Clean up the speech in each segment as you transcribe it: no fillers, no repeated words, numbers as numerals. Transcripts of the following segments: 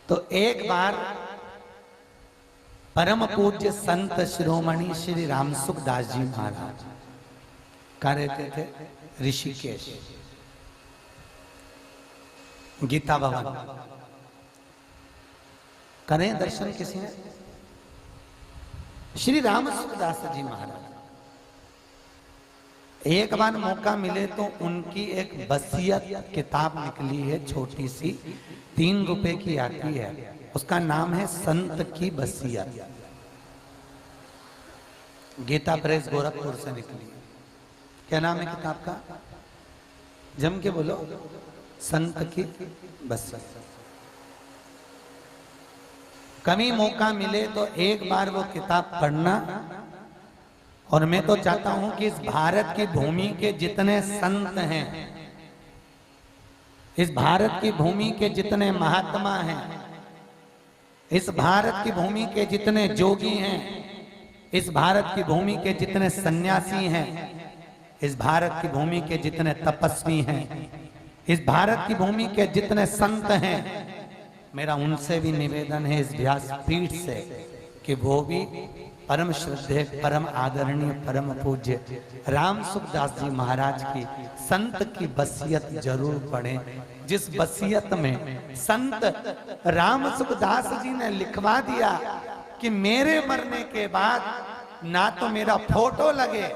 तो एक बार परम पूज्य संत शिरोमणि श्री रामसुख दास जी महाराज कहाँ रहते थे? ऋषिकेश, गीता भवन। करें दर्शन किसी ने? श्री रामसुख दास जी महाराज एक बार मौका मिले तो उनकी एक वसीयत किताब निकली है, छोटी सी, 3 रुपए की आती है। उसका नाम है संत की वसीयत। गीता प्रेस गोरखपुर से निकली। क्या नाम है किताब का? जम के बोलो। संत की वसीयत। कभी मौका मिले तो एक बार वो किताब पढ़ना। और मैं तो चाहता हूं कि इस भारत की भूमि के जितने संत हैं, इस भारत की भूमि के जितने महात्मा हैं, इस भारत की भूमि के जितने जोगी हैं, इस भारत की भूमि के जितने सन्यासी हैं, इस भारत की भूमि के जितने तपस्वी हैं, इस भारत की भूमि के जितने संत हैं, मेरा उनसे भी निवेदन है इस व्यासपीठ से कि वो भी परम श्रद्धेय, परम आदरणीय, परम पूज्य रामसुख दास जी महाराज की संत की वसीयत जरूर पढ़ें। जिस वसीयत में संत रामसुख दास जी ने लिखवा दिया कि मेरे मरने के बाद ना तो मेरा फोटो लगे,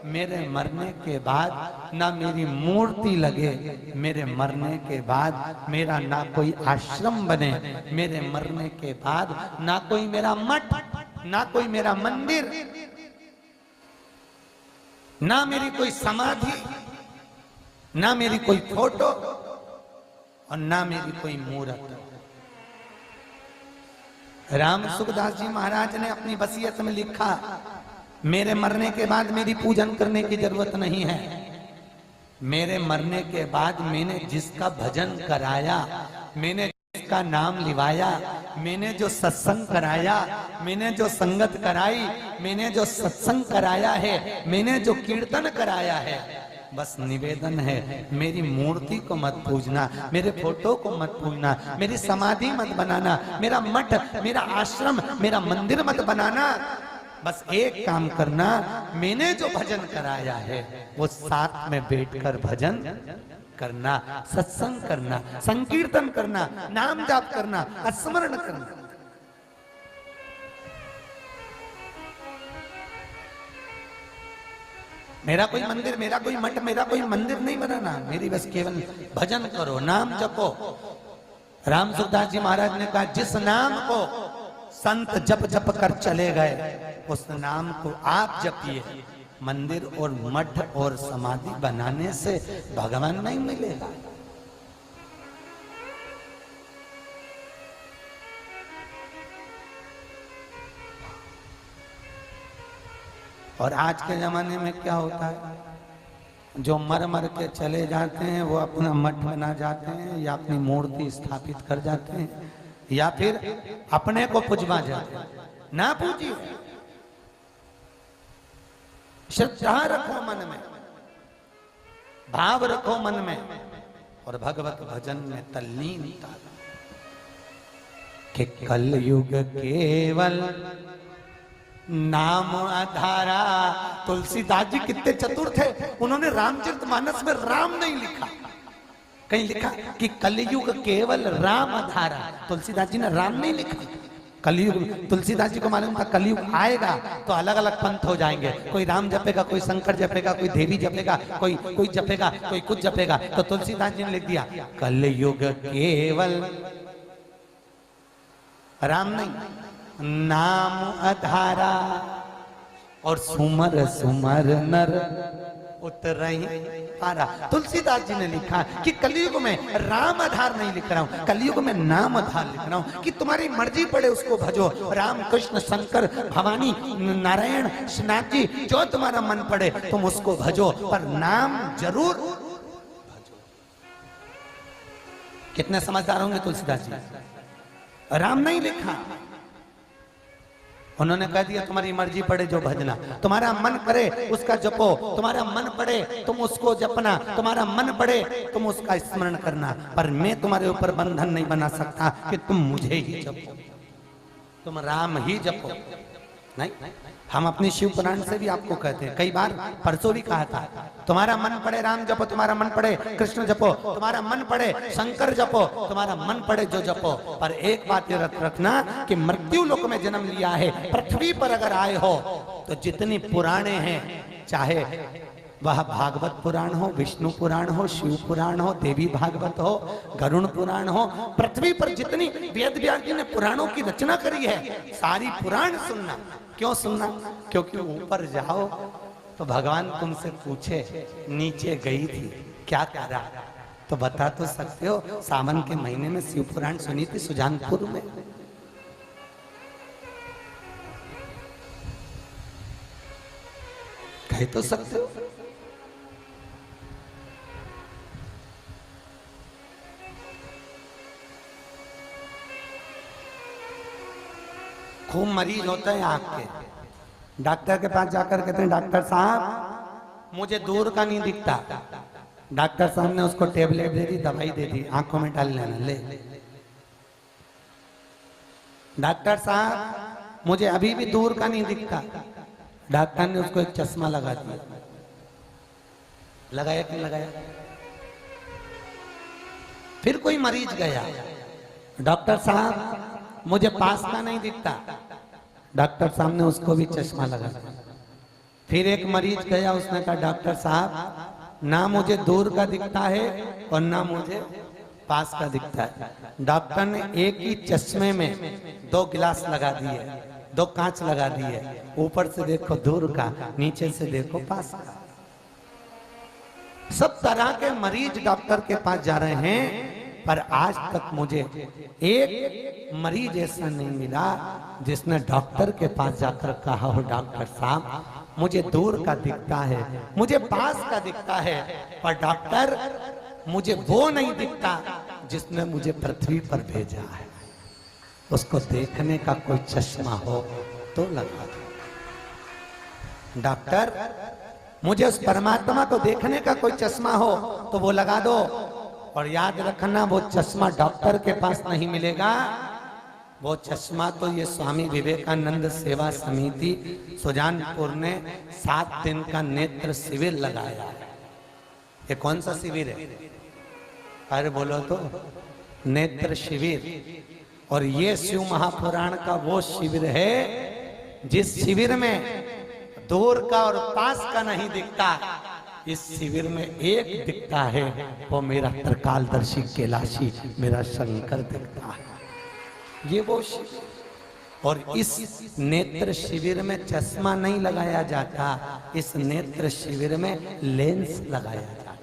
मेरे मरने के बाद ना मेरी मूर्ति लगे, मेरे मरने के बाद मेरा ना कोई आश्रम बने, मेरे मरने के बाद ना कोई मेरा मठ, ना कोई मेरा मंदिर, ना मेरी कोई समाधि, ना मेरी कोई फोटो और ना मेरी कोई मूर्त। रामसुख दास जी महाराज ने अपनी वसीयत में लिखा, मेरे मरने के बाद मेरी पूजन करने की जरूरत नहीं है। मेरे मरने के बाद मैंने जिसका भजन कराया, मैंने जिसका नाम लिवाया, मैंने जो सत्संग कराया, मैंने जो संगत कराई, मैंने जो सत्संग कराया है, मैंने जो कीर्तन कराया है, बस निवेदन है मेरी मूर्ति को मत पूजना, मेरे फोटो को मत पूजना, मेरी समाधि मत बनाना, मेरा मठ, मेरा आश्रम, मेरा मंदिर मत बनाना। बस एक काम करना, मैंने जो भजन कराया है वो साथ में बैठकर भजन करना, सत्संग करना, संकीर्तन करना, नाम जाप करना, स्मरण करना। मेरा कोई मंदिर, मेरा कोई मठ, मेरा कोई मंदिर नहीं बनाना, मेरी बस केवल भजन करो, नाम जपो। रामसुख दास जी महाराज ने कहा, जिस नाम को संत जप जप कर चले गए उस नाम को आप जपिए। मंदिर और मठ और समाधि बनाने से भगवान नहीं मिलेगा। और आज के जमाने में क्या होता है, जो मर मर के चले जाते हैं वो अपना मठ बना जाते हैं, या अपनी मूर्ति स्थापित कर जाते हैं, या फिर अपने को पुजवा जाते हैं। ना पूजिए, श्रद्धा रखो मन में, भाव रखो मन में, और भगवत भजन में तल्लीनता कि कलयुग केवल नाम आधारा। तुलसीदास जी कितने चतुर थे, उन्होंने रामचरितमानस में राम नहीं लिखा, कहीं लिखा कि कलयुग केवल राम आधारा। तुलसीदास जी ने राम नहीं लिखा। कलयुग, तुलसीदास जी को मालूम था कलयुग आएगा तो अलग अलग पंथ हो जाएंगे, कोई राम जपेगा, कोई शंकर जपेगा, कोई देवी जपेगा, कोई जपेगा, कोई कुछ जपेगा। तो तुलसीदास जी ने लिख दिया कलयुग केवल राम नहीं, नाम आधारा। और सुमर सुमर नर उतरई पारा। तुलसीदास जी ने लिखा कि कलयुग में राम आधार नहीं लिख रहा हूं, कलयुग में नाम आधार लिख रहा हूं कि तुम्हारी मर्जी पड़े उसको भजो। राम कृष्ण शंकर भवानी नारायण नाथ जी, जो तुम्हारा मन पड़े तुम उसको भजो, पर नाम जरूर भजो। कितने समझदार होंगे तुलसीदास जी, राम नहीं लिखा। उन्होंने कह दिया तुम्हारी मर्जी पड़े जो भजना, तुम्हारा मन करे उसका जपो, तुम्हारा मन पड़े तुम उसको जपना, तुम्हारा मन पड़े तुम उसका स्मरण करना, पर मैं तुम्हारे ऊपर बंधन नहीं बना सकता कि तुम मुझे ही जपो, तुम राम ही जपो। नहीं, हम अपने शिव पुराण से भी आपको कहते हैं, कई बार परसों भी कहा था, तुम्हारा मन पड़े राम जपो, तुम्हारा मन पड़े कृष्ण जपो, तुम्हारा मन पड़े शंकर जपो, तुम्हारा मन पड़े जो जपो। पर एक बात ये रखना कि मृत्यु लोक में जन्म लिया है, पृथ्वी पर अगर आए हो तो जितनी पुराणे हैं, चाहे वह भागवत पुराण हो, विष्णु पुराण हो, शिव पुराण हो, देवी भागवत हो, गरुण पुराण हो, पृथ्वी पर जितनी वेद व्यास जी ने पुराणों की रचना करी है, सारी पुराण सुनना। क्यों सुनना? क्योंकि ऊपर जाओ तो भगवान तुमसे पूछे नीचे गई थी क्या करा, तो बता तो सकते हो। सावन के महीने में शिव पुराण सुनी थी सुजानपुर में, कह तो सकते हो। खूब मरीज होते हैं आंख के, डॉक्टर के पास जाकर कहते हैं डॉक्टर साहब मुझे दूर का नहीं दिखता। डॉक्टर साहब ने उसको टेबलेट दे दी, दवाई दे दी, आंखों में डाल लेना, ले। डॉक्टर साहब मुझे अभी भी दूर का नहीं दिखता। डॉक्टर ने उसको एक चश्मा लगा दिया, लगाया कि लगाया। फिर कोई मरीज गया, डॉक्टर साहब मुझे पास का नहीं दिखता। डॉक्टर साहब ने उसको भी चश्मा लगा दिया। फिर एक मरीज गया, उसने कहा डॉक्टर साहब ना मुझे दूर का दिखता है और ना मुझे पास का दिखता है। डॉक्टर ने एक ही चश्मे में 2 गिलास लगा दिए, 2 कांच लगा दिए, ऊपर से देखो दूर का, नीचे से देखो पास का। सब तरह के मरीज डॉक्टर के पास जा रहे हैं, पर आज तक मुझे एक मरीज ऐसा नहीं मिला जिसने डॉक्टर के पास जाकर कहा हो डॉक्टर साहब मुझे दूर का दिखता है, मुझे पास का दिखता है, पर डॉक्टर मुझे वो नहीं दिखता जिसने मुझे पृथ्वी पर भेजा है, उसको देखने का कोई चश्मा हो तो लगा दो। डॉक्टर मुझे उस परमात्मा को देखने का कोई चश्मा हो तो वो लगा दो। और याद रखना वो चश्मा डॉक्टर के पास नहीं मिलेगा, वो चश्मा तो ये स्वामी विवेकानंद सेवा समिति सुजानपुर ने 7 दिन का नेत्र शिविर लगाया है। ये कौन सा शिविर है? अरे बोलो तो, नेत्र शिविर। और ये शिव महापुराण का वो शिविर है जिस शिविर में दूर का और पास का नहीं दिखता। इस शिविर में एक दिखता है, वो मेरा त्रिकालदर्शी कैलाशी मेरा शंकर दिखता है, ये वो शिविर। और इस नेत्र शिविर में चश्मा नहीं लगाया जाता, इस नेत्र शिविर में लेंस लगाया जाता।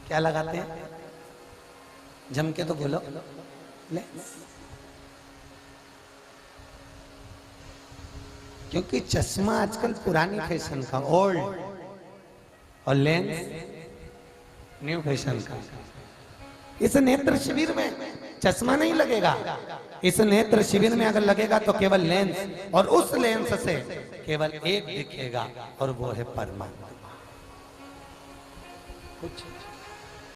क्या लगाते हैं? जम के तो बोलो, लेंस। क्योंकि चश्मा आजकल पुरानी फैशन का, ओल्ड, और लेंस न्यू फैशन का। इस नेत्र शिविर में चश्मा नहीं लगेगा, इस नेत्र शिविर में अगर लगेगा तो केवल लेंस, और उस लेंस से केवल एक दिखेगा और वो है परमात्मा। कुछ